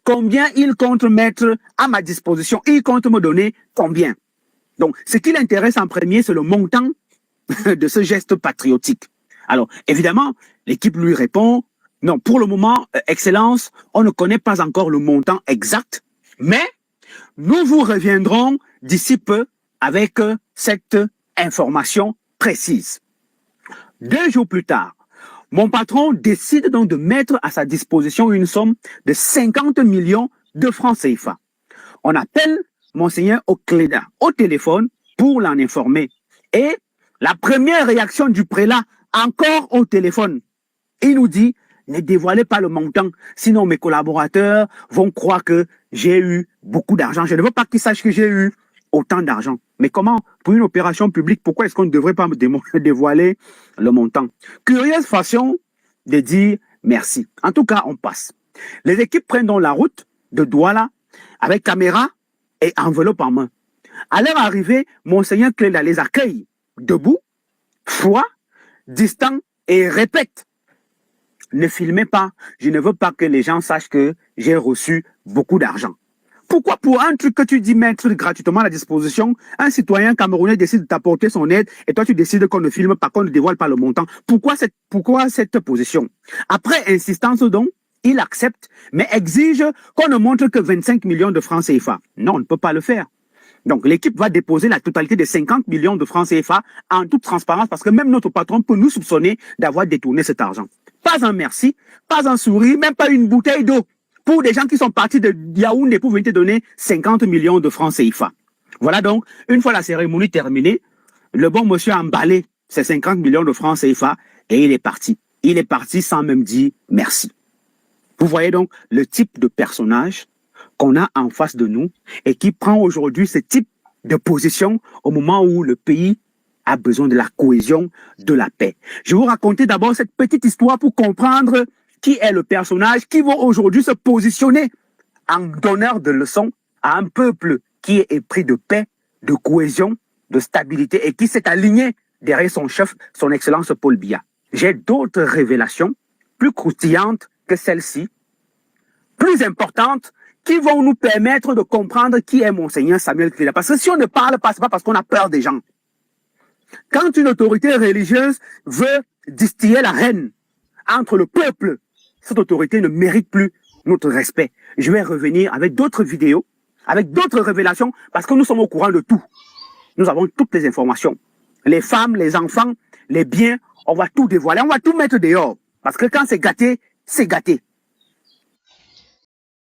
Combien il compte mettre à ma disposition? Il compte me donner combien? Donc, ce qui l'intéresse en premier, c'est le montant de ce geste patriotique. Alors, évidemment, l'équipe lui répond, non, pour le moment, Excellence, on ne connaît pas encore le montant exact, mais nous vous reviendrons d'ici peu avec cette information précise. 2 jours plus tard, mon patron décide donc de mettre à sa disposition une somme de 50 millions de francs CFA. On appelle Monseigneur Ocleda au téléphone pour l'en informer. Et la première réaction du prélat, encore au téléphone, il nous dit, ne dévoilez pas le montant, sinon mes collaborateurs vont croire que j'ai eu beaucoup d'argent. Je ne veux pas qu'ils sachent que j'ai eu autant d'argent. Mais comment, pour une opération publique, pourquoi est-ce qu'on ne devrait pas me dévoiler le montant? Curieuse façon de dire merci. En tout cas, on passe. Les équipes prennent donc la route de Douala avec caméra et enveloppe en main. À leur arrivée, Monseigneur Cléla les accueille debout, froid, distant et répète: ne filmez pas, je ne veux pas que les gens sachent que j'ai reçu beaucoup d'argent. Pourquoi pour un truc que tu dis mettre gratuitement à la disposition, un citoyen camerounais décide de t'apporter son aide et toi tu décides qu'on ne filme pas, qu'on ne dévoile pas le montant? Pourquoi cette position? Après insistance donc, il accepte, mais exige qu'on ne montre que 25 millions de francs CFA. Non, on ne peut pas le faire. Donc, l'équipe va déposer la totalité des 50 millions de francs CFA en toute transparence parce que même notre patron peut nous soupçonner d'avoir détourné cet argent. Pas un merci, pas un sourire, même pas une bouteille d'eau pour des gens qui sont partis de Yaoundé pour venir te donner 50 millions de francs CFA. Voilà donc, une fois la cérémonie terminée, le bon monsieur a emballé ses 50 millions de francs CFA et il est parti. Il est parti sans même dire merci. Vous voyez donc le type de personnage qu'on a en face de nous et qui prend aujourd'hui ce type de position au moment où le pays a besoin de la cohésion, de la paix. Je vais vous raconter d'abord cette petite histoire pour comprendre qui est le personnage qui va aujourd'hui se positionner en donneur de leçons à un peuple qui est épris de paix, de cohésion, de stabilité et qui s'est aligné derrière son chef, son Excellence Paul Biya. J'ai d'autres révélations plus croustillantes que celle-ci, plus importantes, qui vont nous permettre de comprendre qui est Monseigneur Samuel Cléla. Parce que si on ne parle pas, ce n'est pas parce qu'on a peur des gens. Quand une autorité religieuse veut distiller la haine entre le peuple, cette autorité ne mérite plus notre respect. Je vais revenir avec d'autres vidéos, avec d'autres révélations, parce que nous sommes au courant de tout. Nous avons toutes les informations. Les femmes, les enfants, les biens, on va tout dévoiler, on va tout mettre dehors. Parce que quand c'est gâté, c'est gâté.